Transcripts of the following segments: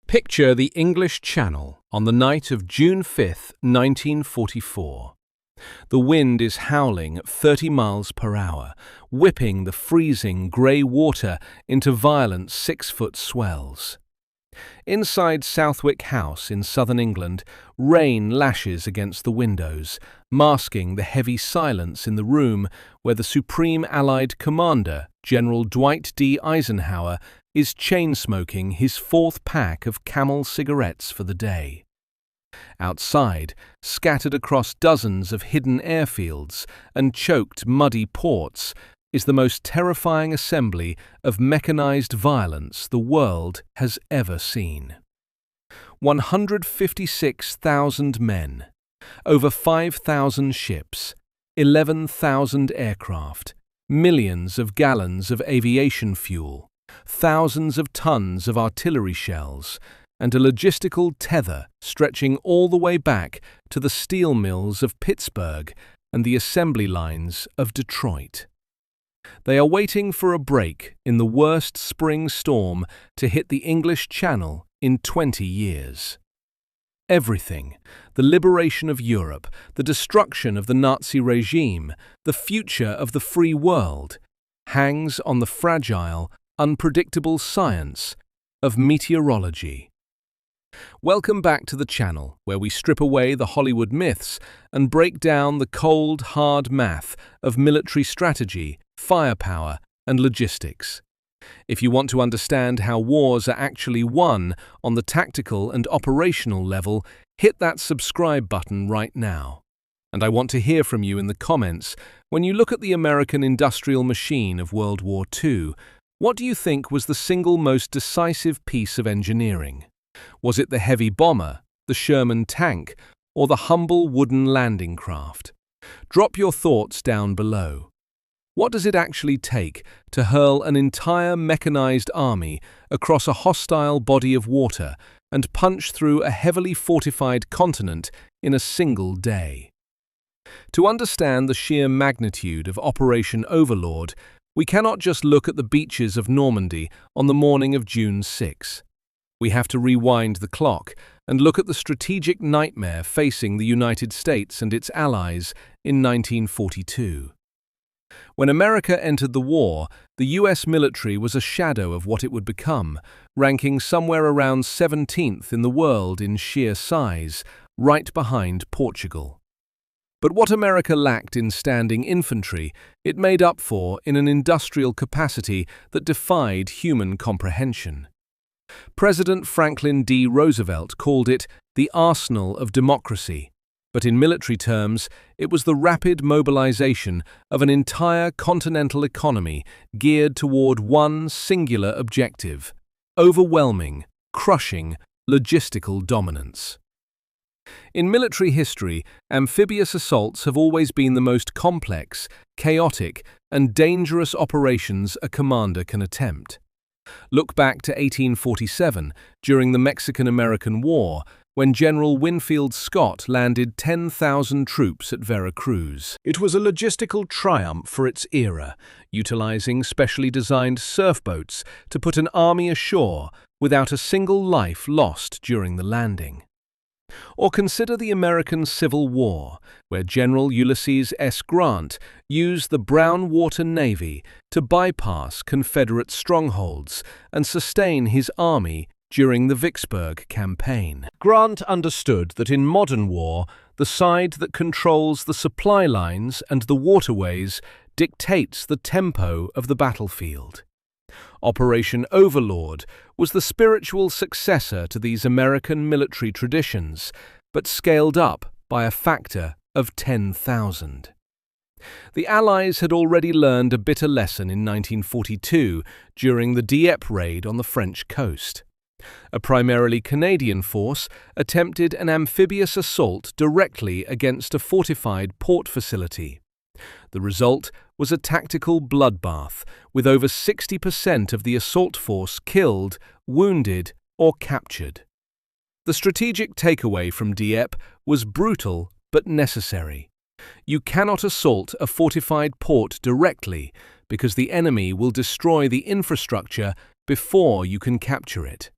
Picture the English Channel on the night of June 5, 1944. The wind is howling at 30 miles per hour, whipping the freezing grey water into violent 6-foot swells. Inside Southwick House in southern England, rain lashes against the windows, masking the heavy silence in the room where the Supreme Allied Commander, General Dwight D. Eisenhower, is chain-smoking his 4th pack of Camel cigarettes for the day. Outside, scattered across dozens of hidden airfields and choked muddy ports, is the most terrifying assembly of mechanized violence the world has ever seen. 156,000 men, over 5,000 ships, 11,000 aircraft, millions of gallons of aviation fuel, thousands of tons of artillery shells, and a logistical tether stretching all the way back to the steel mills of Pittsburgh and the assembly lines of Detroit. They are waiting for a break in the worst spring storm to hit the English Channel in 20 years. Everything, the liberation of Europe, the destruction of the Nazi regime, the future of the free world, hangs on the fragile, unpredictable science of meteorology. Welcome back to the channel, where we strip away the Hollywood myths and break down the cold, hard math of military strategy, firepower, and logistics. If you want to understand how wars are actually won on the tactical and operational level, hit that subscribe button right now. And I want to hear from you in the comments. When you look at the American industrial machine of World War II, what do you think was the single most decisive piece of engineering? Was it the heavy bomber, the Sherman tank, or the humble wooden landing craft? Drop your thoughts down below. What does it actually take to hurl an entire mechanized army across a hostile body of water and punch through a heavily fortified continent in a single day? To understand the sheer magnitude of Operation Overlord, we cannot just look at the beaches of Normandy on the morning of June 6. We have to rewind the clock and look at the strategic nightmare facing the United States and its allies in 1942. When America entered the war, the US military was a shadow of what it would become, ranking somewhere around 17th in the world in sheer size, right behind Portugal. But what America lacked in standing infantry, it made up for in an industrial capacity that defied human comprehension. President Franklin D. Roosevelt called it the arsenal of democracy, but in military terms, it was the rapid mobilization of an entire continental economy geared toward one singular objective: overwhelming, crushing, logistical dominance. In military history, amphibious assaults have always been the most complex, chaotic, and dangerous operations a commander can attempt. Look back to 1847, during the Mexican-American War, when General Winfield Scott landed 10,000 troops at Veracruz. It was a logistical triumph for its era, utilizing specially designed surf boats to put an army ashore without a single life lost during the landing. Or consider the American Civil War, where General Ulysses S. Grant used the Brown Water Navy to bypass Confederate strongholds and sustain his army during the Vicksburg campaign. Grant understood that in modern war, the side that controls the supply lines and the waterways dictates the tempo of the battlefield. Operation Overlord was the spiritual successor to these American military traditions, but scaled up by a factor of 10,000. The Allies had already learned a bitter lesson in 1942 during the Dieppe raid on the French coast. A primarily Canadian force attempted an amphibious assault directly against a fortified port facility. The result was a tactical bloodbath, with over 60% of the assault force killed, wounded, or captured. The strategic takeaway from Dieppe was brutal but necessary. You cannot assault a fortified port directly because the enemy will destroy the infrastructure before you can capture it.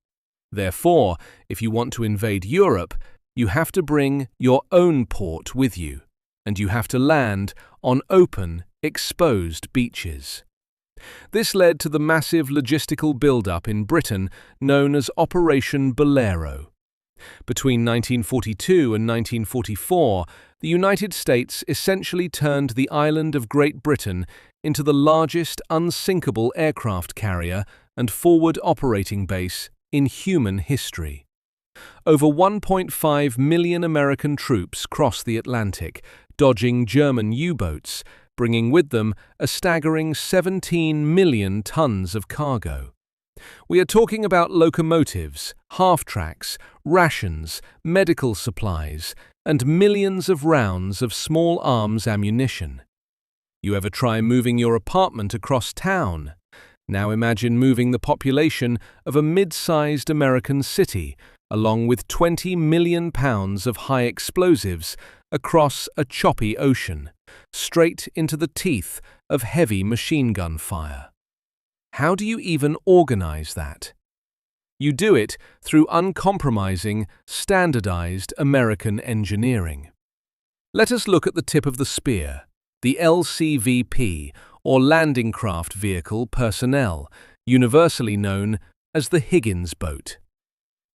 Therefore, if you want to invade Europe, you have to bring your own port with you, and you have to land on open, exposed beaches. This led to the massive logistical build-up in Britain known as Operation Bolero. Between 1942 and 1944, the United States essentially turned the island of Great Britain into the largest unsinkable aircraft carrier and forward operating base in human history. Over 1.5 million American troops crossed the Atlantic, dodging German U-boats, bringing with them a staggering 17 million tons of cargo. We are talking about locomotives, half-tracks, rations, medical supplies, and millions of rounds of small arms ammunition. You ever try moving your apartment across town? Now imagine moving the population of a mid-sized American city, along with 20 million pounds of high explosives, across a choppy ocean, straight into the teeth of heavy machine gun fire. How do you even organize that? You do it through uncompromising, standardized American engineering. Let us look at the tip of the spear, the LCVP, or Landing Craft Vehicle Personnel, universally known as the Higgins boat.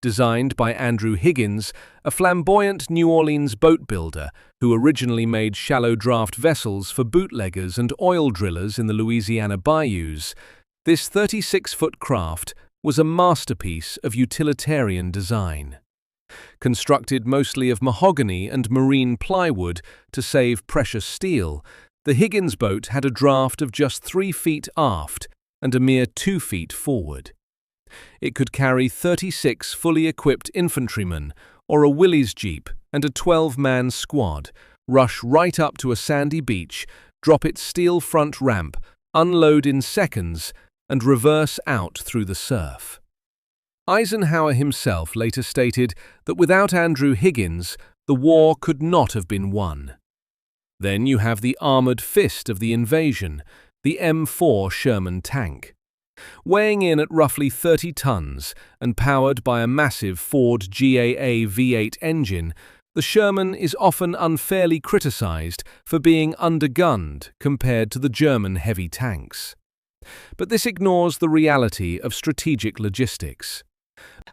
Designed by Andrew Higgins, a flamboyant New Orleans boat builder who originally made shallow draft vessels for bootleggers and oil drillers in the Louisiana bayous, this 36-foot craft was a masterpiece of utilitarian design. Constructed mostly of mahogany and marine plywood to save precious steel, the Higgins boat had a draft of just 3 feet aft and a mere 2 feet forward. It could carry 36 fully equipped infantrymen or a Willys Jeep and a 12-man squad, rush right up to a sandy beach, drop its steel front ramp, unload in seconds, and reverse out through the surf. Eisenhower himself later stated that without Andrew Higgins, the war could not have been won. Then you have the armored fist of the invasion, the M4 Sherman tank. Weighing in at roughly 30 tons and powered by a massive Ford GAA V8 engine, the Sherman is often unfairly criticized for being undergunned compared to the German heavy tanks. But this ignores the reality of strategic logistics.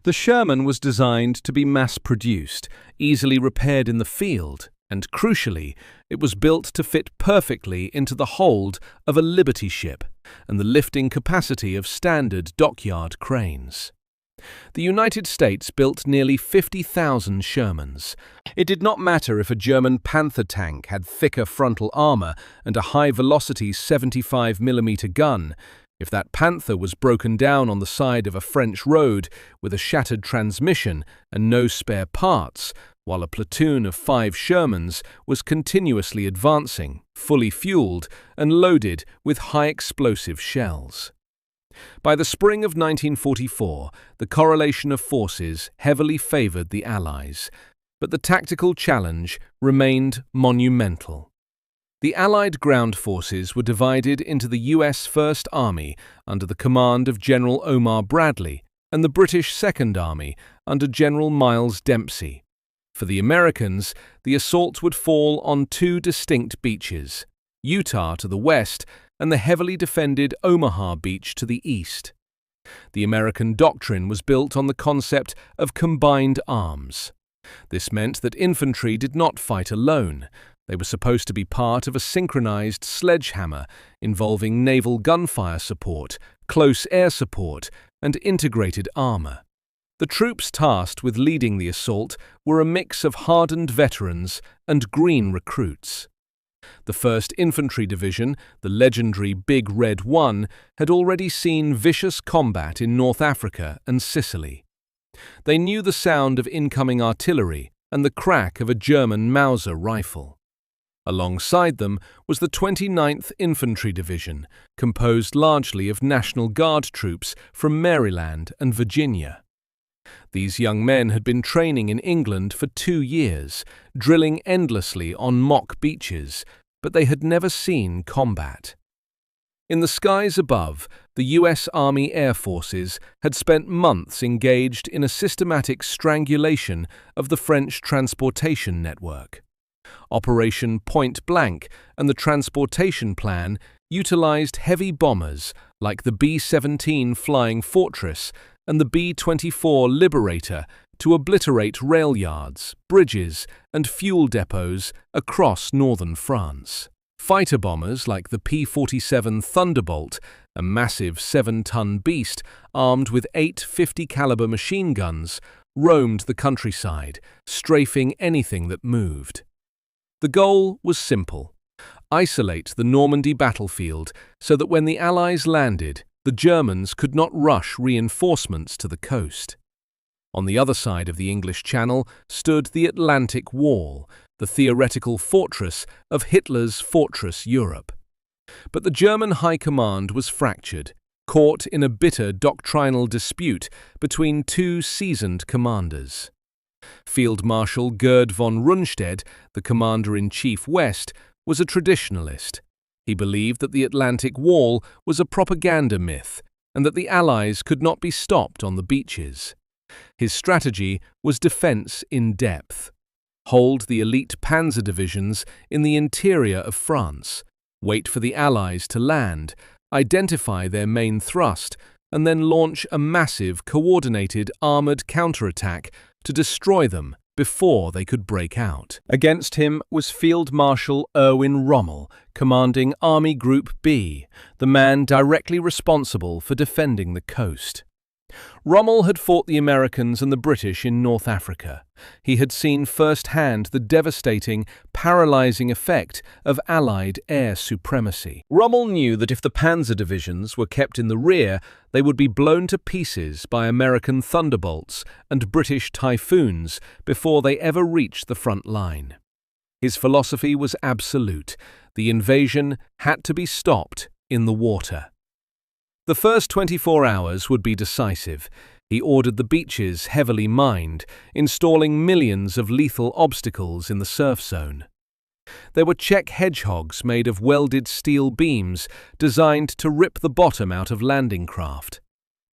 The Sherman was designed to be mass-produced, easily repaired in the field, and crucially, it was built to fit perfectly into the hold of a Liberty ship and the lifting capacity of standard dockyard cranes. The United States built nearly 50,000 Shermans. It did not matter if a German Panther tank had thicker frontal armor and a high-velocity 75mm gun. If that Panther was broken down on the side of a French road with a shattered transmission and no spare parts, while a platoon of 5 Shermans was continuously advancing, fully fueled and loaded with high-explosive shells. By the spring of 1944, the correlation of forces heavily favored the Allies, but the tactical challenge remained monumental. The Allied ground forces were divided into the US First Army under the command of General Omar Bradley and the British Second Army under General Miles Dempsey. For the Americans, the assault would fall on 2 distinct beaches, Utah to the west and the heavily defended Omaha Beach to the east. The American doctrine was built on the concept of combined arms. This meant that infantry did not fight alone. They were supposed to be part of a synchronized sledgehammer involving naval gunfire support, close air support, and integrated armor. The troops tasked with leading the assault were a mix of hardened veterans and green recruits. The 1st Infantry Division, the legendary Big Red 1, had already seen vicious combat in North Africa and Sicily. They knew the sound of incoming artillery and the crack of a German Mauser rifle. Alongside them was the 29th Infantry Division, composed largely of National Guard troops from Maryland and Virginia. These young men had been training in England for 2 years, drilling endlessly on mock beaches, but they had never seen combat. In the skies above, the US Army Air Forces had spent months engaged in a systematic strangulation of the French transportation network. Operation Point Blank and the transportation plan utilized heavy bombers like the B-17 Flying Fortress and the B-24 Liberator to obliterate rail yards, bridges, and fuel depots across northern France. Fighter bombers like the P-47 Thunderbolt, a massive 7-ton beast armed with 8 50-caliber machine guns, roamed the countryside, strafing anything that moved. The goal was simple: isolate the Normandy battlefield so that when the Allies landed, the Germans could not rush reinforcements to the coast. On the other side of the English Channel stood the Atlantic Wall, the theoretical fortress of Hitler's Fortress Europe. But the German High Command was fractured, caught in a bitter doctrinal dispute between two seasoned commanders. Field Marshal Gerd von Rundstedt, the Commander-in-Chief West, was a traditionalist. He believed that the Atlantic Wall was a propaganda myth and that the Allies could not be stopped on the beaches. His strategy was defense in depth. Hold the elite panzer divisions in the interior of France, wait for the Allies to land, identify their main thrust, and then launch a massive, coordinated armored counterattack to destroy them before they could break out. Against him was Field Marshal Erwin Rommel, commanding Army Group B, the man directly responsible for defending the coast. Rommel had fought the Americans and the British in North Africa. He had seen firsthand the devastating, paralyzing effect of Allied air supremacy. Rommel knew that if the panzer divisions were kept in the rear, they would be blown to pieces by American Thunderbolts and British Typhoons before they ever reached the front line. His philosophy was absolute. The invasion had to be stopped in the water. The first 24 hours would be decisive. He ordered the beaches heavily mined, installing millions of lethal obstacles in the surf zone. There were Czech hedgehogs made of welded steel beams designed to rip the bottom out of landing craft.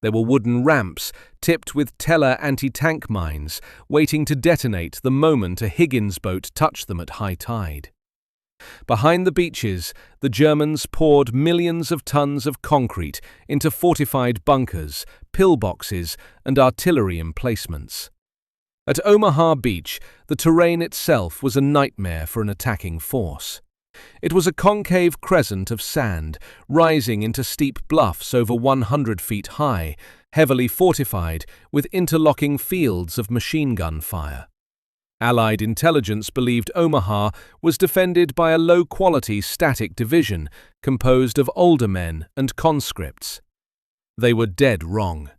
There were wooden ramps tipped with Teller anti-tank mines, waiting to detonate the moment a Higgins boat touched them at high tide. Behind the beaches, the Germans poured millions of tons of concrete into fortified bunkers, pillboxes, and artillery emplacements. At Omaha Beach, the terrain itself was a nightmare for an attacking force. It was a concave crescent of sand, rising into steep bluffs over 100 feet high, heavily fortified with interlocking fields of machine gun fire. Allied intelligence believed Omaha was defended by a low-quality static division composed of older men and conscripts. They were dead wrong.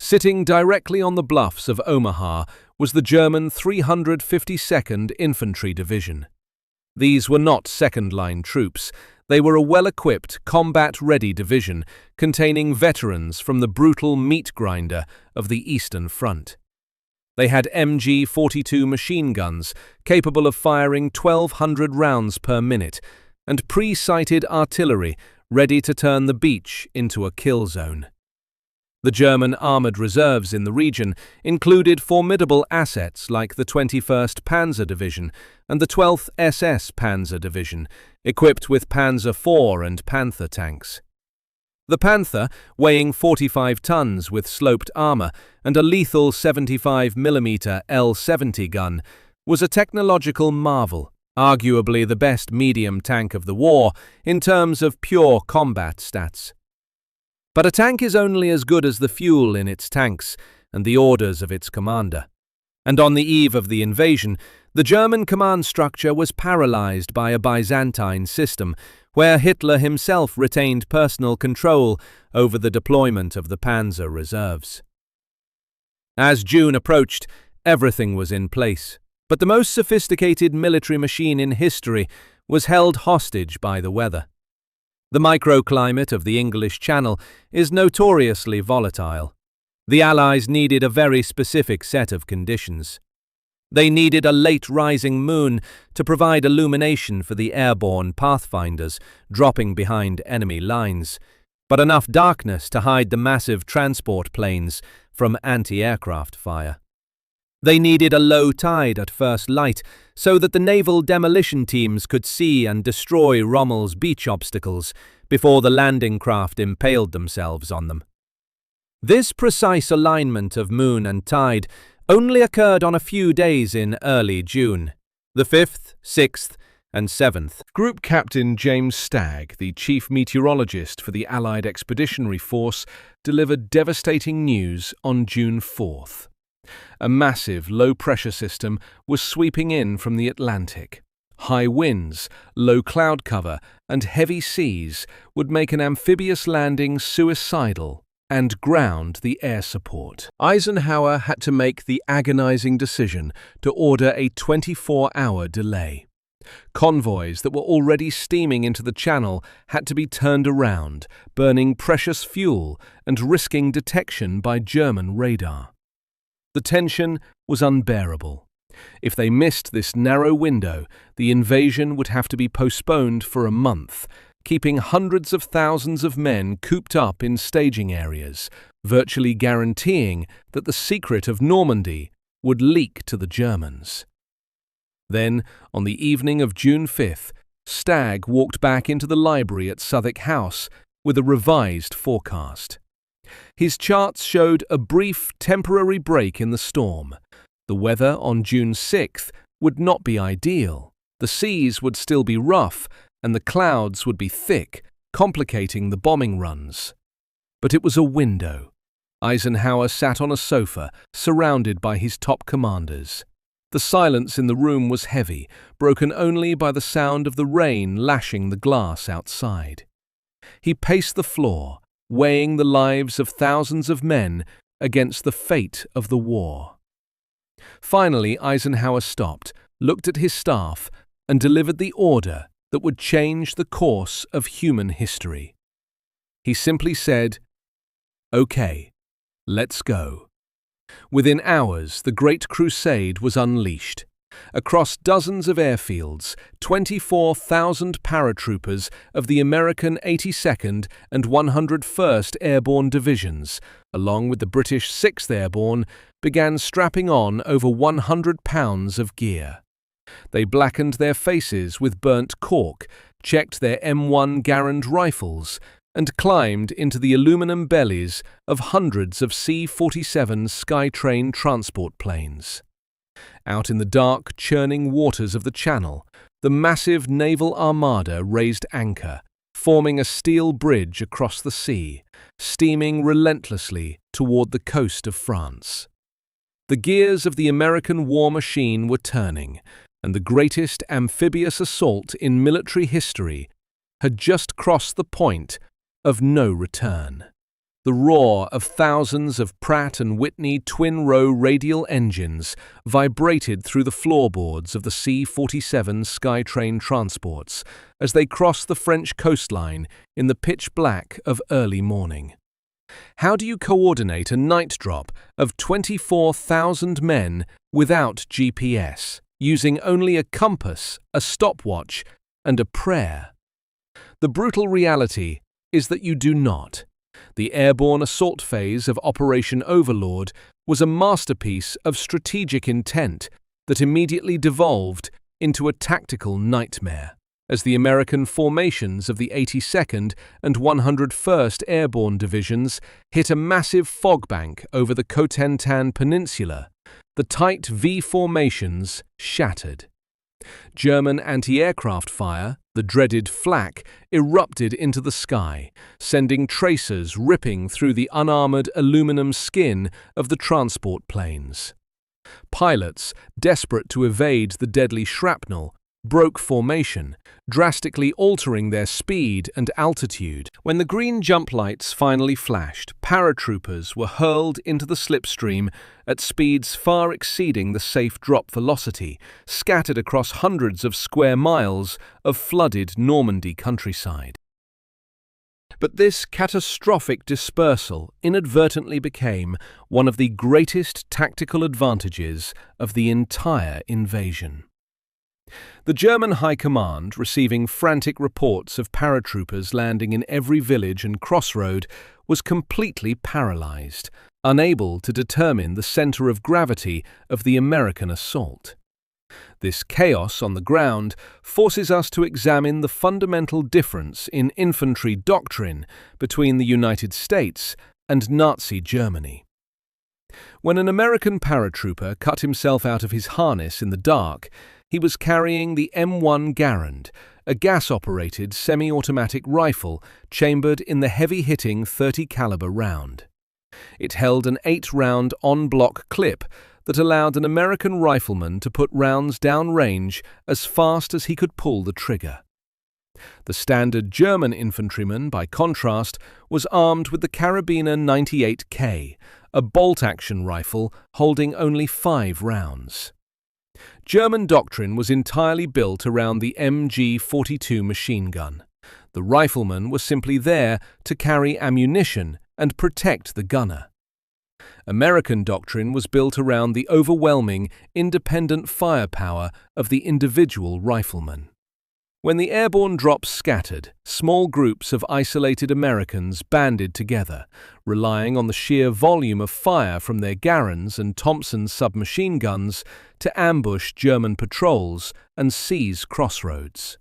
Sitting directly on the bluffs of Omaha was the German 352nd Infantry Division. These were not second-line troops. They were a well-equipped, combat-ready division containing veterans from the brutal meat grinder of the Eastern Front. They had MG-42 machine guns capable of firing 1,200 rounds per minute and pre-sighted artillery ready to turn the beach into a kill zone. The German armored reserves in the region included formidable assets like the 21st Panzer Division and the 12th SS Panzer Division, equipped with Panzer IV and Panther tanks. The Panther, weighing 45 tons with sloped armor and a lethal 75mm L-70 gun, was a technological marvel, arguably the best medium tank of the war in terms of pure combat stats. But a tank is only as good as the fuel in its tanks and the orders of its commander. And on the eve of the invasion, the German command structure was paralyzed by a Byzantine system, where Hitler himself retained personal control over the deployment of the panzer reserves. As June approached, everything was in place, but the most sophisticated military machine in history was held hostage by the weather. The microclimate of the English Channel is notoriously volatile. The Allies needed a very specific set of conditions. They needed a late-rising moon to provide illumination for the airborne pathfinders dropping behind enemy lines, but enough darkness to hide the massive transport planes from anti-aircraft fire. They needed a low tide at first light so that the naval demolition teams could see and destroy Rommel's beach obstacles before the landing craft impaled themselves on them. This precise alignment of moon and tide only occurred on a few days in early June, the 5th, 6th, and 7th. Group Captain James Stagg, the chief meteorologist for the Allied Expeditionary Force, delivered devastating news on June 4th. A massive low-pressure system was sweeping in from the Atlantic. High winds, low cloud cover, and heavy seas would make an amphibious landing suicidal and ground the air support. Eisenhower had to make the agonizing decision to order a 24-hour delay. Convoys that were already steaming into the Channel had to be turned around, burning precious fuel and risking detection by German radar. The tension was unbearable. If they missed this narrow window, the invasion would have to be postponed for a month, keeping hundreds of thousands of men cooped up in staging areas, virtually guaranteeing that the secret of Normandy would leak to the Germans. Then, on the evening of June 5th, Stagg walked back into the library at Southwark House with a revised forecast. His charts showed a brief, temporary break in the storm. The weather on June 6th would not be ideal. The seas would still be rough, and the clouds would be thick, complicating the bombing runs. But it was a window. Eisenhower sat on a sofa, surrounded by his top commanders. The silence in the room was heavy, broken only by the sound of the rain lashing the glass outside. He paced the floor, weighing the lives of thousands of men against the fate of the war. Finally, Eisenhower stopped, looked at his staff, and delivered the order that would change the course of human history. He simply said, "Okay, let's go." Within hours, the Great Crusade was unleashed. Across dozens of airfields, 24,000 paratroopers of the American 82nd and 101st Airborne Divisions, along with the British 6th Airborne, began strapping on over 100 pounds of gear. They blackened their faces with burnt cork, checked their M1 Garand rifles, and climbed into the aluminum bellies of hundreds of C-47 Skytrain transport planes. Out in the dark, churning waters of the Channel, the massive naval armada raised anchor, forming a steel bridge across the sea, steaming relentlessly toward the coast of France. The gears of the American war machine were turning, and the greatest amphibious assault in military history had just crossed the point of no return. The roar of thousands of Pratt & Whitney twin-row radial engines vibrated through the floorboards of the C-47 Skytrain transports as they crossed the French coastline in the pitch black of early morning. How do you coordinate a night drop of 24,000 men without GPS, using only a compass, a stopwatch, and a prayer? The brutal reality is that you do not. The airborne assault phase of Operation Overlord was a masterpiece of strategic intent that immediately devolved into a tactical nightmare, as the American formations of the 82nd and 101st Airborne Divisions hit a massive fog bank over the Cotentin Peninsula. The tight V formations shattered. German anti-aircraft fire, the dreaded flak, erupted into the sky, sending tracers ripping through the unarmored aluminum skin of the transport planes. Pilots, desperate to evade the deadly shrapnel, broke formation, drastically altering their speed and altitude. When the green jump lights finally flashed, paratroopers were hurled into the slipstream at speeds far exceeding the safe drop velocity, scattered across hundreds of square miles of flooded Normandy countryside. But this catastrophic dispersal inadvertently became one of the greatest tactical advantages of the entire invasion. The German High Command, receiving frantic reports of paratroopers landing in every village and crossroad, was completely paralyzed, unable to determine the center of gravity of the American assault. This chaos on the ground forces us to examine the fundamental difference in infantry doctrine between the United States and Nazi Germany. When an American paratrooper cut himself out of his harness in the dark, he was carrying the M1 Garand, a gas-operated semi-automatic rifle chambered in the heavy-hitting .30 caliber round. It held an 8-round on-block clip that allowed an American rifleman to put rounds downrange as fast as he could pull the trigger. The standard German infantryman, by contrast, was armed with the Carabiner 98K, a bolt-action rifle holding only 5 rounds. German doctrine was entirely built around the MG-42 machine gun. The rifleman was simply there to carry ammunition and protect the gunner. American doctrine was built around the overwhelming, independent firepower of the individual rifleman. When the airborne drops scattered, small groups of isolated Americans banded together, relying on the sheer volume of fire from their Garands and Thompson submachine guns to ambush German patrols and seize crossroads.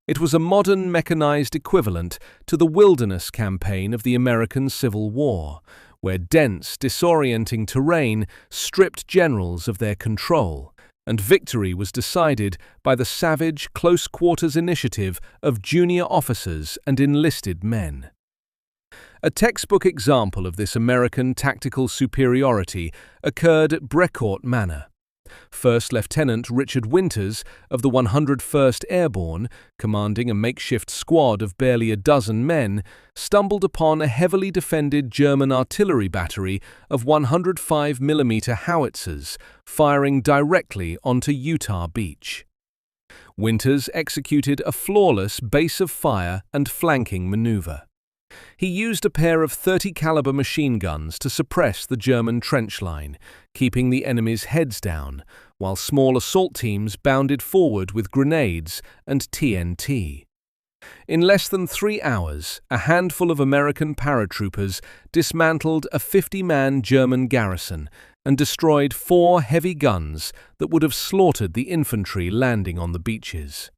It was a modern mechanized equivalent to the Wilderness Campaign of the American Civil War, where dense, disorienting terrain stripped generals of their control, and victory was decided by the savage, close-quarters initiative of junior officers and enlisted men. A textbook example of this American tactical superiority occurred at Brecourt Manor. First Lieutenant Richard Winters of the 101st Airborne, commanding a makeshift squad of barely a dozen men, stumbled upon a heavily defended German artillery battery of 105mm howitzers firing directly onto Utah Beach. Winters executed a flawless base of fire and flanking maneuver. He used a pair of .30 caliber machine guns to suppress the German trench line, keeping the enemy's heads down, while small assault teams bounded forward with grenades and TNT. In less than 3 hours, a handful of American paratroopers dismantled a 50-man German garrison and destroyed 4 heavy guns that would have slaughtered the infantry landing on the beaches.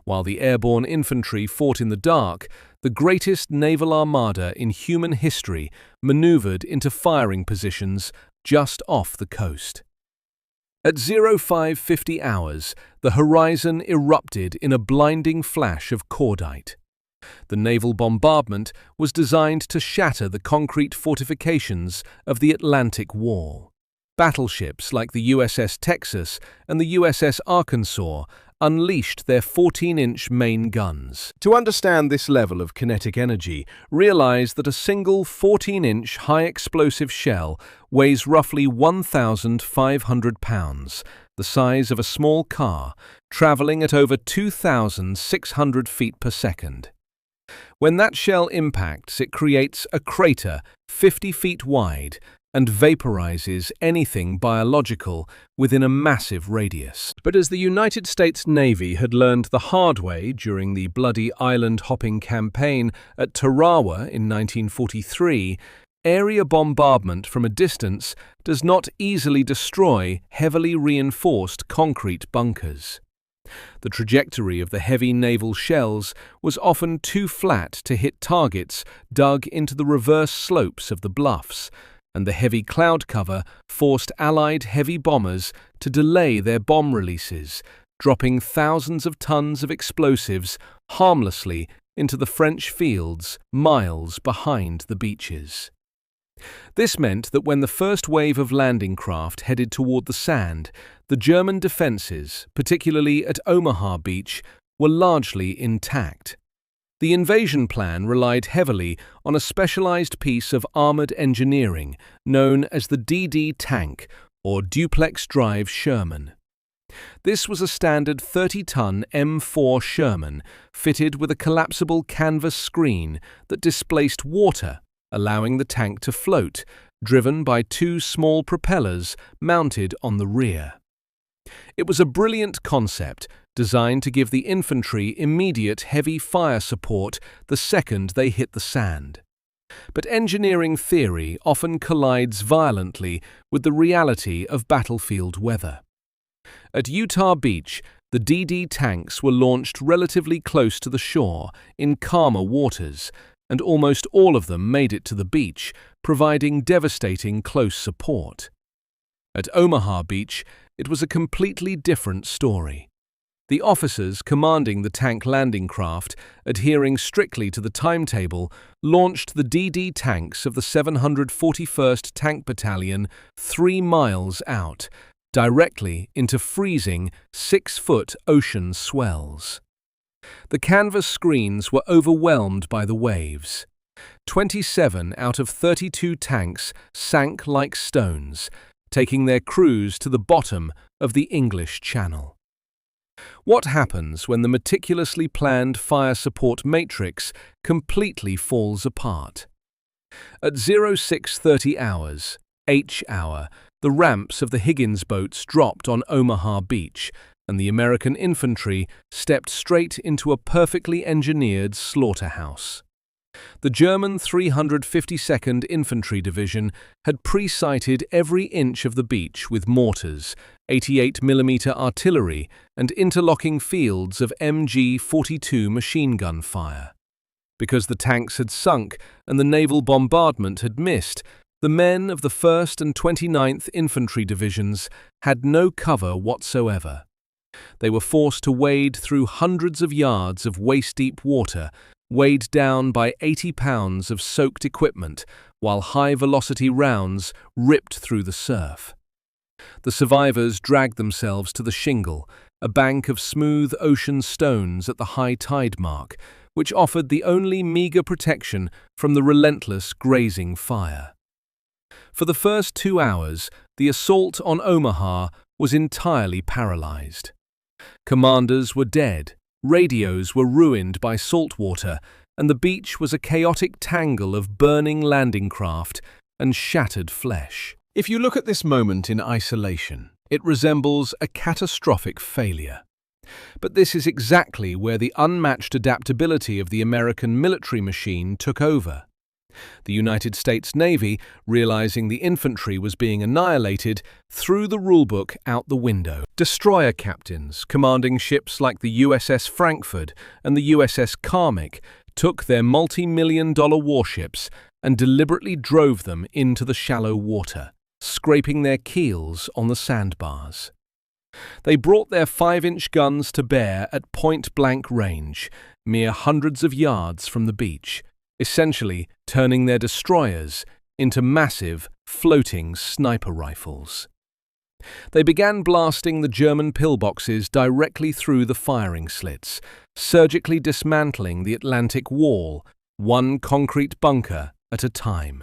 While the airborne infantry fought in the dark, the greatest naval armada in human history maneuvered into firing positions just off the coast. At 0550 hours, the horizon erupted in a blinding flash of cordite. The naval bombardment was designed to shatter the concrete fortifications of the Atlantic Wall. Battleships like the USS Texas and the USS Arkansas unleashed their 14-inch main guns. To understand this level of kinetic energy, realize that a single 14-inch high-explosive shell weighs roughly 1,500 pounds, the size of a small car, traveling at over 2,600 feet per second. When that shell impacts, it creates a crater 50 feet wide and vaporizes anything biological within a massive radius. But as the United States Navy had learned the hard way during the bloody island-hopping campaign at Tarawa in 1943, area bombardment from a distance does not easily destroy heavily reinforced concrete bunkers. The trajectory of the heavy naval shells was often too flat to hit targets dug into the reverse slopes of the bluffs, and the heavy cloud cover forced Allied heavy bombers to delay their bomb releases, dropping thousands of tons of explosives harmlessly into the French fields miles behind the beaches. This meant that when the first wave of landing craft headed toward the sand, the German defences, particularly at Omaha Beach, were largely intact. The invasion plan relied heavily on a specialized piece of armored engineering known as the DD tank, or duplex-drive Sherman. This was a standard 30-ton M4 Sherman, fitted with a collapsible canvas screen that displaced water, allowing the tank to float, driven by two small propellers mounted on the rear. It was a brilliant concept, designed to give the infantry immediate heavy fire support the second they hit the sand. But engineering theory often collides violently with the reality of battlefield weather. At Utah Beach, the DD tanks were launched relatively close to the shore in calmer waters, and almost all of them made it to the beach, providing devastating close support. At Omaha Beach, it was a completely different story. The officers commanding the tank landing craft, adhering strictly to the timetable, launched the DD tanks of the 741st Tank Battalion 3 miles out, directly into freezing 6-foot ocean swells. The canvas screens were overwhelmed by the waves. 27 out of 32 tanks sank like stones, taking their crews to the bottom of the English Channel. What happens when the meticulously planned fire support matrix completely falls apart? At 0630 hours, H hour, the ramps of the Higgins Boats dropped on Omaha Beach, and the American infantry stepped straight into a perfectly engineered slaughterhouse. The German 352nd Infantry Division had pre-sighted every inch of the beach with mortars, 88mm artillery, and interlocking fields of MG-42 machine gun fire. Because the tanks had sunk and the naval bombardment had missed, the men of the 1st and 29th Infantry Divisions had no cover whatsoever. They were forced to wade through hundreds of yards of waist-deep water, weighed down by 80 pounds of soaked equipment, while high-velocity rounds ripped through the surf. The survivors dragged themselves to the shingle, a bank of smooth ocean stones at the high tide mark, which offered the only meager protection from the relentless grazing fire. For the first 2 hours, the assault on Omaha was entirely paralyzed. Commanders were dead, radios were ruined by salt water, and the beach was a chaotic tangle of burning landing craft and shattered flesh. If you look at this moment in isolation, it resembles a catastrophic failure. But this is exactly where the unmatched adaptability of the American military machine took over. The United States Navy, realizing the infantry was being annihilated, threw the rulebook out the window. Destroyer captains, commanding ships like the USS Frankfurt and the USS Carmick, took their multi-million-dollar warships and deliberately drove them into the shallow water, scraping their keels on the sandbars. They brought their 5-inch guns to bear at point-blank range, mere hundreds of yards from the beach, essentially turning their destroyers into massive, floating sniper rifles. They began blasting the German pillboxes directly through the firing slits, surgically dismantling the Atlantic Wall, one concrete bunker at a time.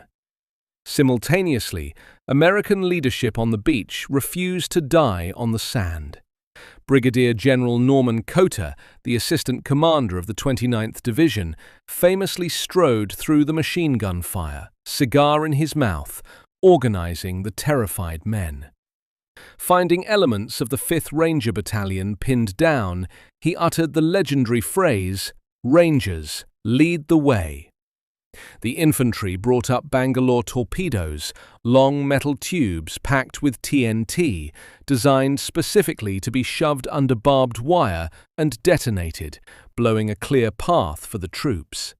Simultaneously, American leadership on the beach refused to die on the sand. Brigadier General Norman Cotter, the assistant commander of the 29th Division, famously strode through the machine gun fire, cigar in his mouth, organizing the terrified men. Finding elements of the 5th Ranger Battalion pinned down, he uttered the legendary phrase, "Rangers, lead the way." The infantry brought up Bangalore torpedoes, long metal tubes packed with TNT, designed specifically to be shoved under barbed wire and detonated, blowing a clear path for the troops.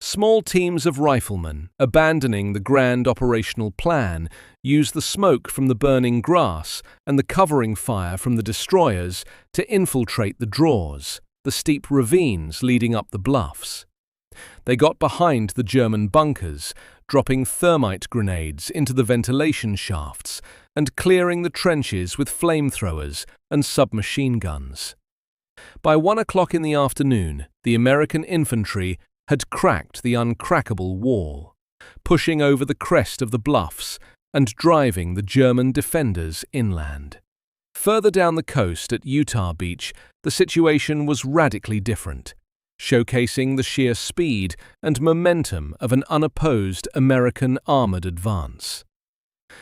Small teams of riflemen, abandoning the grand operational plan, used the smoke from the burning grass and the covering fire from the destroyers to infiltrate the draws, the steep ravines leading up the bluffs. They got behind the German bunkers, dropping thermite grenades into the ventilation shafts and clearing the trenches with flamethrowers and submachine guns. By 1 o'clock in the afternoon, the American infantry had cracked the uncrackable wall, pushing over the crest of the bluffs and driving the German defenders inland. Further down the coast at Utah Beach, the situation was radically different, showcasing the sheer speed and momentum of an unopposed American armored advance.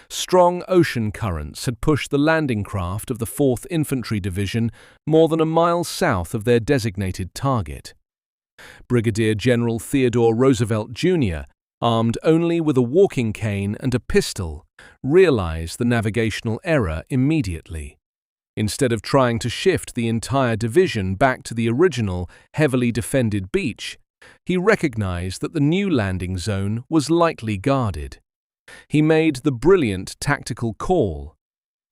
Strong ocean currents had pushed the landing craft of the 4th Infantry Division more than a mile south of their designated target. Brigadier General Theodore Roosevelt Jr., armed only with a walking cane and a pistol, realized the navigational error immediately. Instead of trying to shift the entire division back to the original, heavily defended beach, he recognized that the new landing zone was lightly guarded. He made the brilliant tactical call: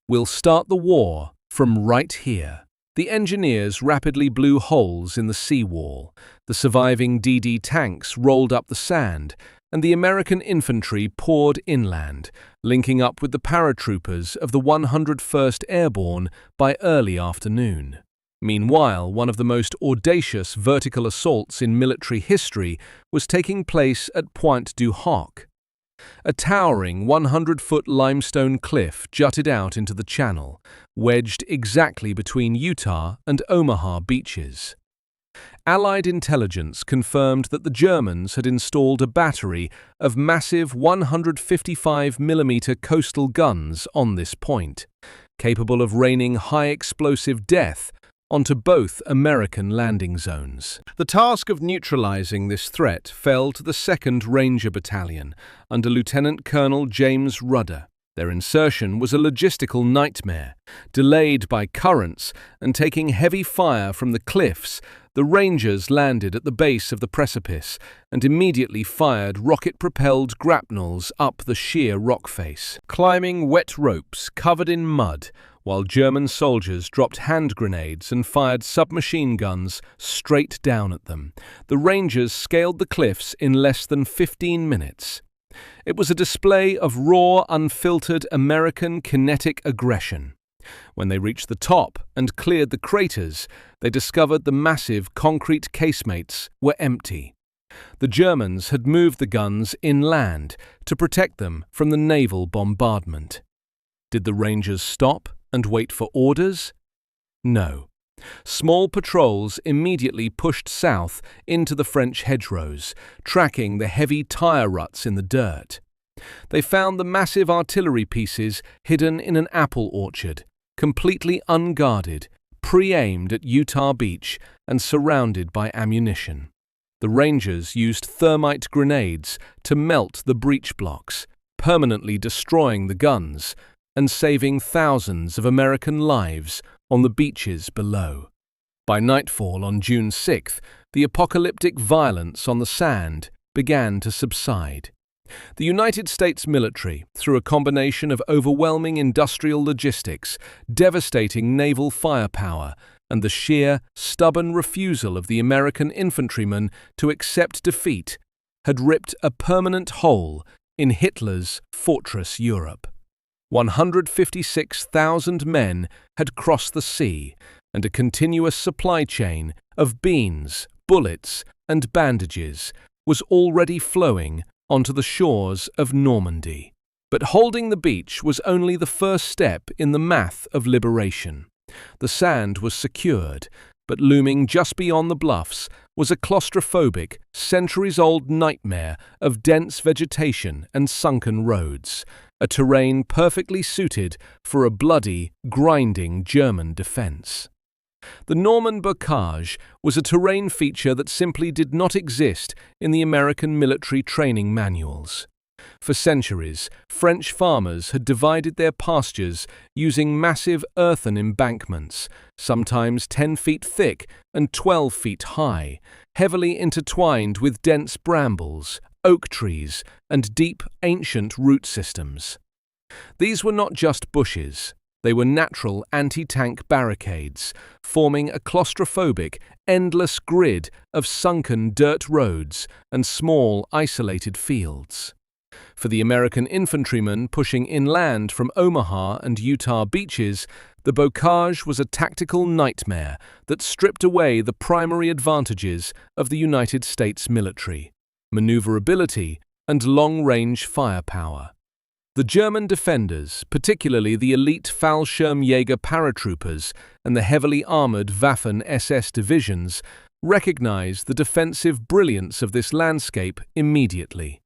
"We'll start the war from right here." The engineers rapidly blew holes in the seawall, the surviving DD tanks rolled up the sand, and the American infantry poured inland, linking up with the paratroopers of the 101st Airborne by early afternoon. Meanwhile, one of the most audacious vertical assaults in military history was taking place at Pointe du Hoc. A towering 100-foot limestone cliff jutted out into the channel, wedged exactly between Utah and Omaha beaches. Allied intelligence confirmed that the Germans had installed a battery of massive 155mm coastal guns on this point, capable of raining high-explosive death onto both American landing zones. The task of neutralizing this threat fell to the 2nd Ranger Battalion under Lieutenant Colonel James Rudder. Their insertion was a logistical nightmare. Delayed by currents and taking heavy fire from the cliffs, the Rangers landed at the base of the precipice and immediately fired rocket-propelled grapnels up the sheer rock face, climbing wet ropes covered in mud, while German soldiers dropped hand grenades and fired submachine guns straight down at them. The Rangers scaled the cliffs in less than 15 minutes. It was a display of raw, unfiltered American kinetic aggression. When they reached the top and cleared the craters, they discovered the massive concrete casemates were empty. The Germans had moved the guns inland to protect them from the naval bombardment. Did the Rangers stop and wait for orders? No. Small patrols immediately pushed south into the French hedgerows, tracking the heavy tire ruts in the dirt. They found the massive artillery pieces hidden in an apple orchard, completely unguarded, pre-aimed at Utah Beach and surrounded by ammunition. The Rangers used thermite grenades to melt the breech blocks, permanently destroying the guns and saving thousands of American lives on the beaches below. By nightfall on June 6th, the apocalyptic violence on the sand began to subside. The United States military, through a combination of overwhelming industrial logistics, devastating naval firepower, and the sheer, stubborn refusal of the American infantrymen to accept defeat, had ripped a permanent hole in Hitler's fortress Europe. 156,000 men had crossed the sea, and a continuous supply chain of beans, bullets, and bandages was already flowing onto the shores of Normandy. But holding the beach was only the first step in the math of liberation. The sand was secured, but looming just beyond the bluffs was a claustrophobic, centuries-old nightmare of dense vegetation and sunken roads, a terrain perfectly suited for a bloody, grinding German defense. The Normandy Bocage was a terrain feature that simply did not exist in the American military training manuals. For centuries, French farmers had divided their pastures using massive earthen embankments, sometimes 10 feet thick and 12 feet high, heavily intertwined with dense brambles, oak trees, and deep, ancient root systems. These were not just bushes. They were natural anti-tank barricades, forming a claustrophobic, endless grid of sunken dirt roads and small, isolated fields. For the American infantrymen pushing inland from Omaha and Utah beaches, the Bocage was a tactical nightmare that stripped away the primary advantages of the United States military: maneuverability and long-range firepower. The German defenders, particularly the elite Fallschirmjäger paratroopers and the heavily armored Waffen-SS divisions, recognized the defensive brilliance of this landscape immediately.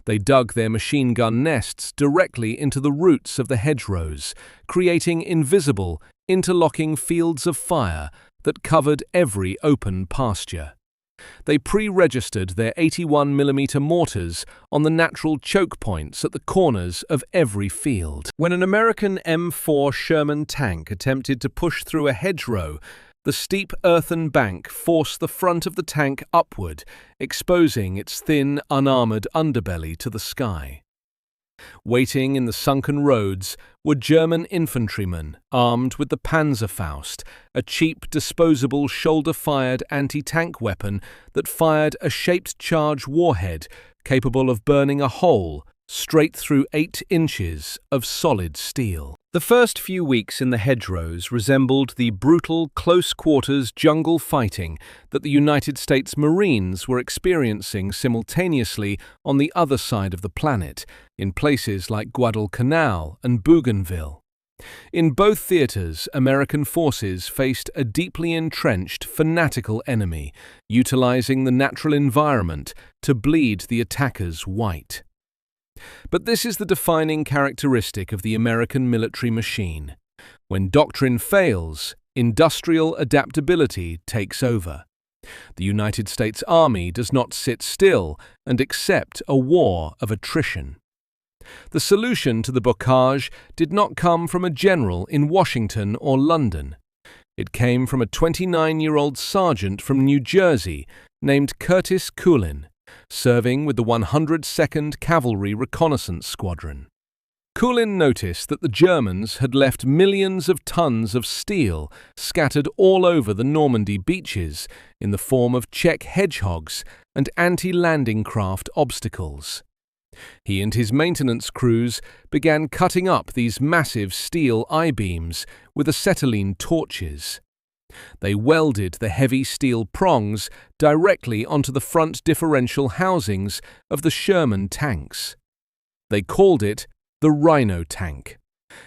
They dug their machine gun nests directly into the roots of the hedgerows, creating invisible, interlocking fields of fire that covered every open pasture. They pre-registered their 81mm mortars on the natural choke points at the corners of every field. When an American M4 Sherman tank attempted to push through a hedgerow, the steep earthen bank forced the front of the tank upward, exposing its thin, unarmored underbelly to the sky. Waiting in the sunken roads were German infantrymen armed with the Panzerfaust, a cheap, disposable, shoulder-fired anti-tank weapon that fired a shaped charge warhead capable of burning a hole straight through 8 inches of solid steel. The first few weeks in the hedgerows resembled the brutal, close-quarters jungle fighting that the United States Marines were experiencing simultaneously on the other side of the planet, in places like Guadalcanal and Bougainville. In both theaters, American forces faced a deeply entrenched, fanatical enemy, utilizing the natural environment to bleed the attackers white. But this is the defining characteristic of the American military machine. When doctrine fails, industrial adaptability takes over. The United States Army does not sit still and accept a war of attrition. The solution to the Bocage did not come from a general in Washington or London. It came from a 29-year-old sergeant from New Jersey named Curtis Cullen, serving with the 102nd Cavalry Reconnaissance Squadron. Cullen noticed that the Germans had left millions of tons of steel scattered all over the Normandy beaches in the form of Czech hedgehogs and anti-landing craft obstacles. He and his maintenance crews began cutting up these massive steel I-beams with acetylene torches. They welded the heavy steel prongs directly onto the front differential housings of the Sherman tanks. They called it the Rhino tank.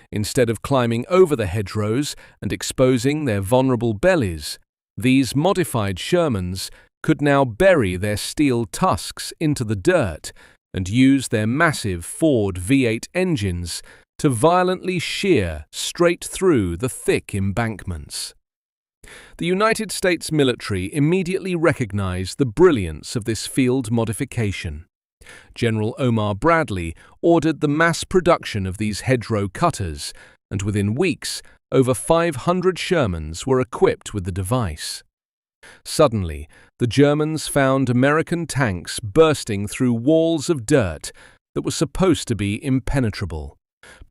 Instead of climbing over the hedgerows and exposing their vulnerable bellies, these modified Shermans could now bury their steel tusks into the dirt and use their massive Ford V8 engines to violently shear straight through the thick embankments. The United States military immediately recognized the brilliance of this field modification. General Omar Bradley ordered the mass production of these hedgerow cutters, and within weeks, over 500 Shermans were equipped with the device. Suddenly, the Germans found American tanks bursting through walls of dirt that were supposed to be impenetrable,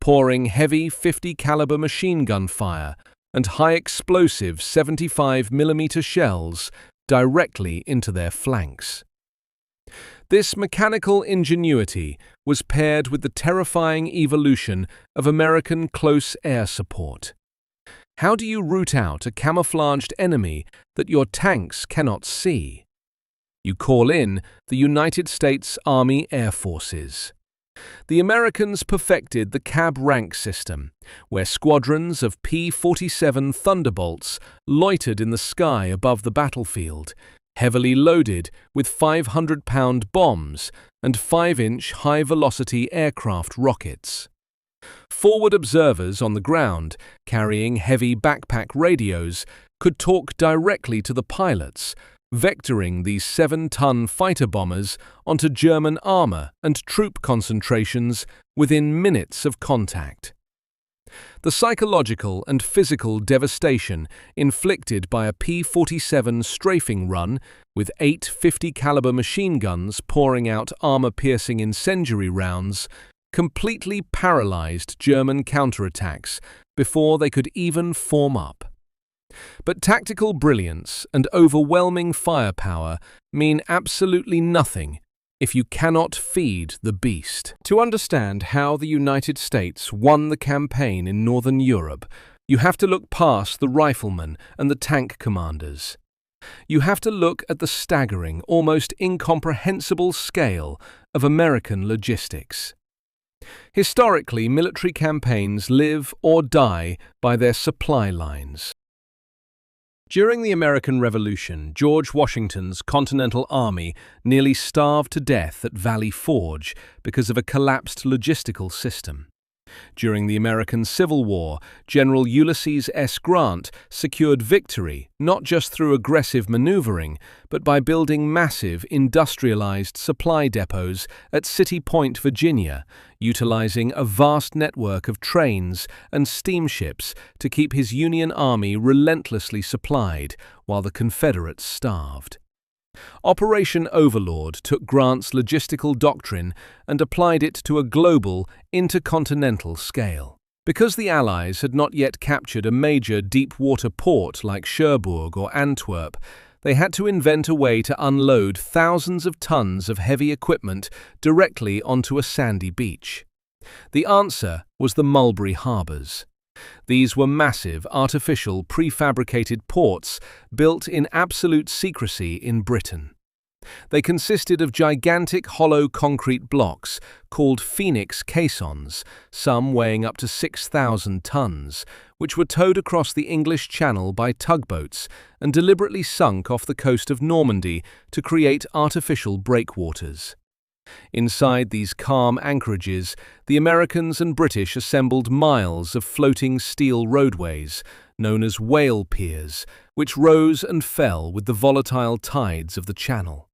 pouring heavy 50-caliber machine gun fire and high-explosive 75mm shells directly into their flanks. This mechanical ingenuity was paired with the terrifying evolution of American close air support. How do you root out a camouflaged enemy that your tanks cannot see? You call in the United States Army Air Forces. The Americans perfected the cab rank system, where squadrons of P-47 Thunderbolts loitered in the sky above the battlefield, heavily loaded with 500-pound bombs and 5-inch high-velocity aircraft rockets. Forward observers on the ground, carrying heavy backpack radios, could talk directly to the pilots, vectoring these 7-ton fighter bombers onto German armor and troop concentrations within minutes of contact. The psychological and physical devastation inflicted by a P-47 strafing run with 8 50-caliber machine guns pouring out armor-piercing incendiary rounds completely paralyzed German counterattacks before they could even form up. But tactical brilliance and overwhelming firepower mean absolutely nothing if you cannot feed the beast. To understand how the United States won the campaign in Northern Europe, you have to look past the riflemen and the tank commanders. You have to look at the staggering, almost incomprehensible scale of American logistics. Historically, military campaigns live or die by their supply lines. During the American Revolution, George Washington's Continental Army nearly starved to death at Valley Forge because of a collapsed logistical system. During the American Civil War, General Ulysses S. Grant secured victory not just through aggressive maneuvering, but by building massive industrialized supply depots at City Point, Virginia, utilizing a vast network of trains and steamships to keep his Union Army relentlessly supplied while the Confederates starved. Operation Overlord took Grant's logistical doctrine and applied it to a global, intercontinental scale. Because the Allies had not yet captured a major deep-water port like Cherbourg or Antwerp, they had to invent a way to unload thousands of tons of heavy equipment directly onto a sandy beach. The answer was the Mulberry Harbors. These were massive, artificial, prefabricated ports built in absolute secrecy in Britain. They consisted of gigantic hollow concrete blocks called Phoenix caissons, some weighing up to 6,000 tons, which were towed across the English Channel by tugboats and deliberately sunk off the coast of Normandy to create artificial breakwaters. Inside these calm anchorages, the Americans and British assembled miles of floating steel roadways, known as whale piers, which rose and fell with the volatile tides of the Channel.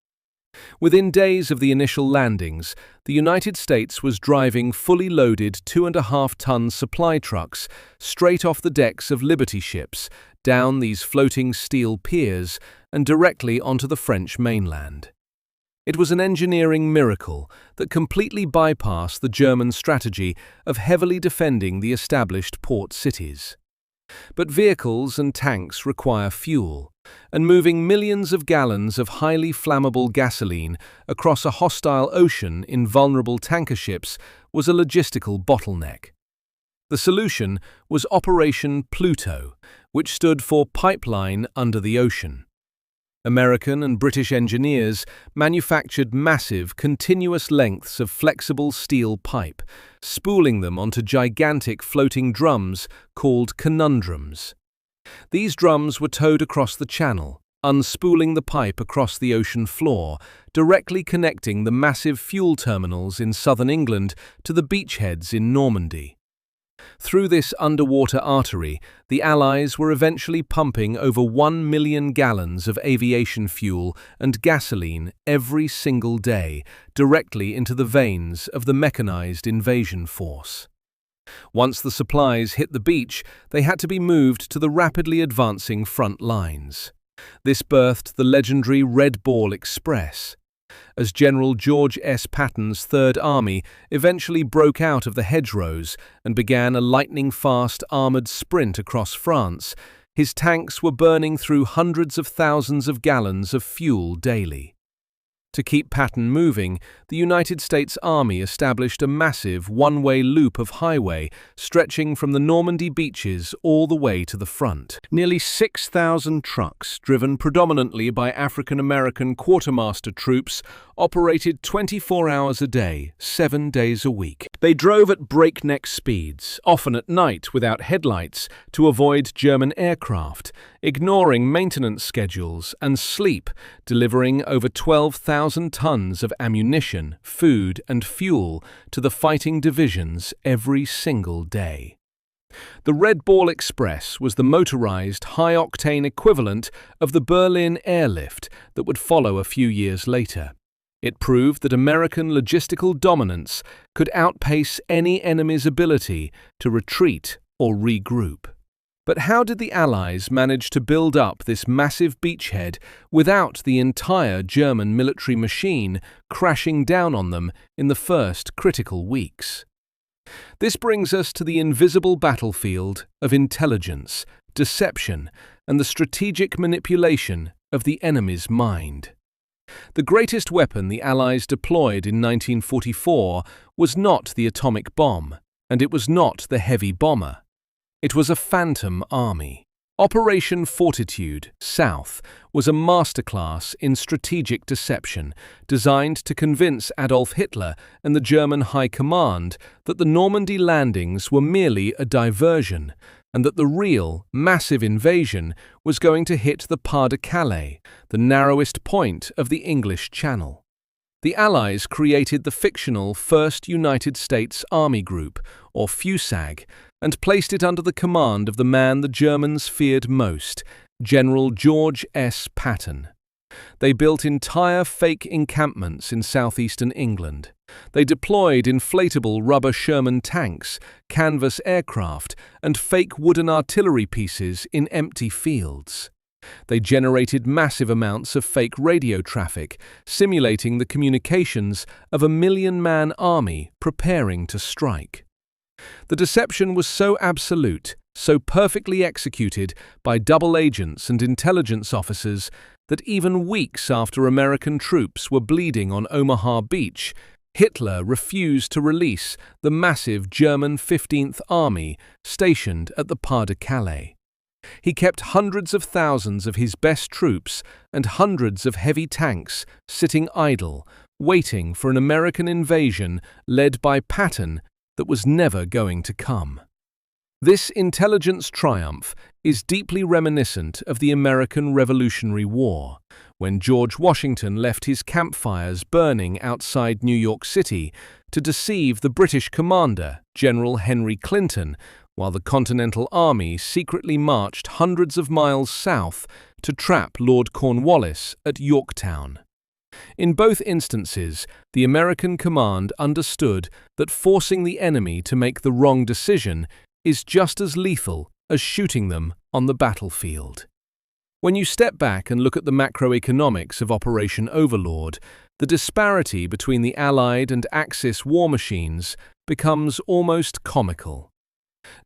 Within days of the initial landings, the United States was driving fully loaded 2.5-ton supply trucks straight off the decks of Liberty ships, down these floating steel piers, and directly onto the French mainland. It was an engineering miracle that completely bypassed the German strategy of heavily defending the established port cities. But vehicles and tanks require fuel, and moving millions of gallons of highly flammable gasoline across a hostile ocean in vulnerable tanker ships was a logistical bottleneck. The solution was Operation Pluto, which stood for Pipeline Under the Ocean. American and British engineers manufactured massive, continuous lengths of flexible steel pipe, spooling them onto gigantic floating drums called conundrums. These drums were towed across the channel, unspooling the pipe across the ocean floor, directly connecting the massive fuel terminals in southern England to the beachheads in Normandy. Through this underwater artery, the Allies were eventually pumping over 1 million gallons of aviation fuel and gasoline every single day directly into the veins of the mechanized invasion force. Once the supplies hit the beach, they had to be moved to the rapidly advancing front lines. This birthed the legendary Red Ball Express. As General George S. Patton's Third Army eventually broke out of the hedgerows and began a lightning-fast armored sprint across France, his tanks were burning through hundreds of thousands of gallons of fuel daily. To keep Patton moving, the United States Army established a massive one-way loop of highway stretching from the Normandy beaches all the way to the front. Nearly 6,000 trucks, driven predominantly by African-American quartermaster troops, operated 24 hours a day, 7 days a week. They drove at breakneck speeds, often at night without headlights, to avoid German aircraft, ignoring maintenance schedules and sleep, delivering over 12,000 tons of ammunition, food, and fuel to the fighting divisions every single day. The Red Ball Express was the motorized, high-octane equivalent of the Berlin airlift that would follow a few years later. It proved that American logistical dominance could outpace any enemy's ability to retreat or regroup. But how did the Allies manage to build up this massive beachhead without the entire German military machine crashing down on them in the first critical weeks? This brings us to the invisible battlefield of intelligence, deception, and the strategic manipulation of the enemy's mind. The greatest weapon the Allies deployed in 1944 was not the atomic bomb, and it was not the heavy bomber. It was a phantom army. Operation Fortitude, South, was a masterclass in strategic deception designed to convince Adolf Hitler and the German High Command that the Normandy landings were merely a diversion and that the real, massive invasion was going to hit the Pas de Calais, the narrowest point of the English Channel. The Allies created the fictional 1st United States Army Group, or FUSAG, and placed it under the command of the man the Germans feared most, General George S. Patton. They built entire fake encampments in southeastern England. They deployed inflatable rubber Sherman tanks, canvas aircraft, and fake wooden artillery pieces in empty fields. They generated massive amounts of fake radio traffic, simulating the communications of a million-man army preparing to strike. The deception was so absolute, so perfectly executed by double agents and intelligence officers that even weeks after American troops were bleeding on Omaha Beach, Hitler refused to release the massive German 15th Army stationed at the Pas de Calais. He kept hundreds of thousands of his best troops and hundreds of heavy tanks sitting idle, waiting for an American invasion led by Patton that was never going to come. This intelligence triumph is deeply reminiscent of the American Revolutionary War, when George Washington left his campfires burning outside New York City to deceive the British commander, General Henry Clinton, while the Continental Army secretly marched hundreds of miles south to trap Lord Cornwallis at Yorktown. In both instances, the American command understood that forcing the enemy to make the wrong decision is just as lethal as shooting them on the battlefield. When you step back and look at the macroeconomics of Operation Overlord, the disparity between the Allied and Axis war machines becomes almost comical.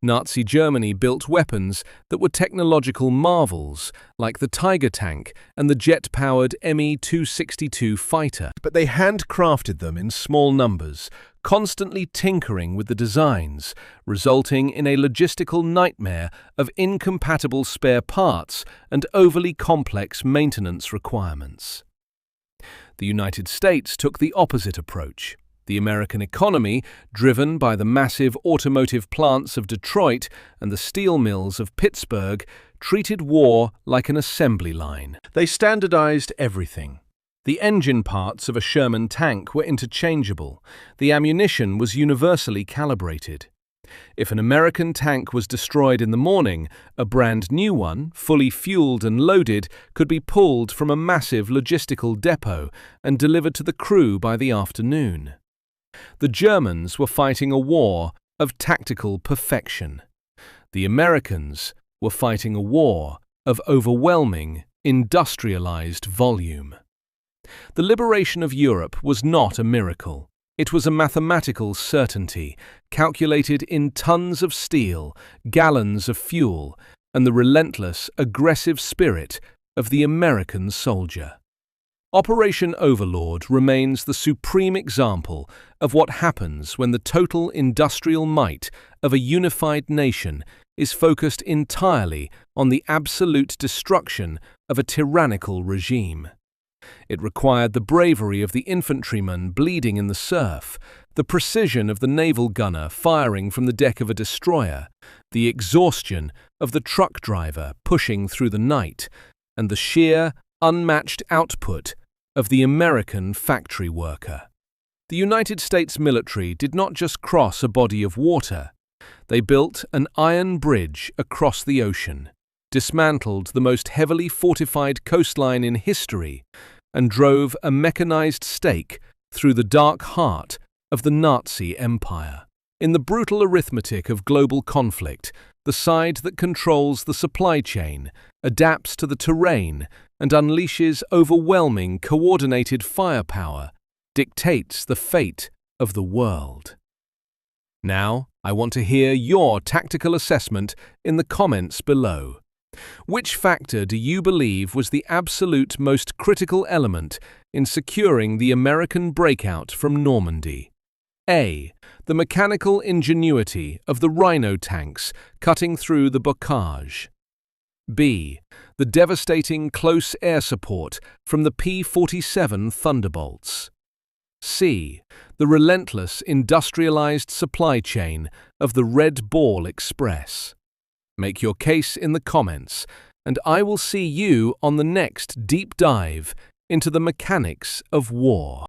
Nazi Germany built weapons that were technological marvels, like the Tiger tank and the jet-powered Me-262 fighter, but they handcrafted them in small numbers, constantly tinkering with the designs, resulting in a logistical nightmare of incompatible spare parts and overly complex maintenance requirements. The United States took the opposite approach. The American economy, driven by the massive automotive plants of Detroit and the steel mills of Pittsburgh, treated war like an assembly line. They standardized everything. The engine parts of a Sherman tank were interchangeable. The ammunition was universally calibrated. If an American tank was destroyed in the morning, a brand new one, fully fueled and loaded, could be pulled from a massive logistical depot and delivered to the crew by the afternoon. The Germans were fighting a war of tactical perfection. The Americans were fighting a war of overwhelming, industrialized volume. The liberation of Europe was not a miracle. It was a mathematical certainty, calculated in tons of steel, gallons of fuel, and the relentless, aggressive spirit of the American soldier. Operation Overlord remains the supreme example of what happens when the total industrial might of a unified nation is focused entirely on the absolute destruction of a tyrannical regime. It required the bravery of the infantryman bleeding in the surf, the precision of the naval gunner firing from the deck of a destroyer, the exhaustion of the truck driver pushing through the night, and the sheer, unmatched output of the American factory worker. The United States military did not just cross a body of water. They built an iron bridge across the ocean, dismantled the most heavily fortified coastline in history, and drove a mechanized stake through the dark heart of the Nazi Empire. In the brutal arithmetic of global conflict, the side that controls the supply chain, adapts to the terrain, and unleashes overwhelming coordinated firepower, dictates the fate of the world. Now, I want to hear your tactical assessment in the comments below. Which factor do you believe was the absolute most critical element in securing the American breakout from Normandy? A. The mechanical ingenuity of the Rhino tanks cutting through the Bocage. B. The devastating close air support from the P-47 Thunderbolts. C. The relentless industrialized supply chain of the Red Ball Express. Make your case in the comments, and I will see you on the next deep dive into the mechanics of war.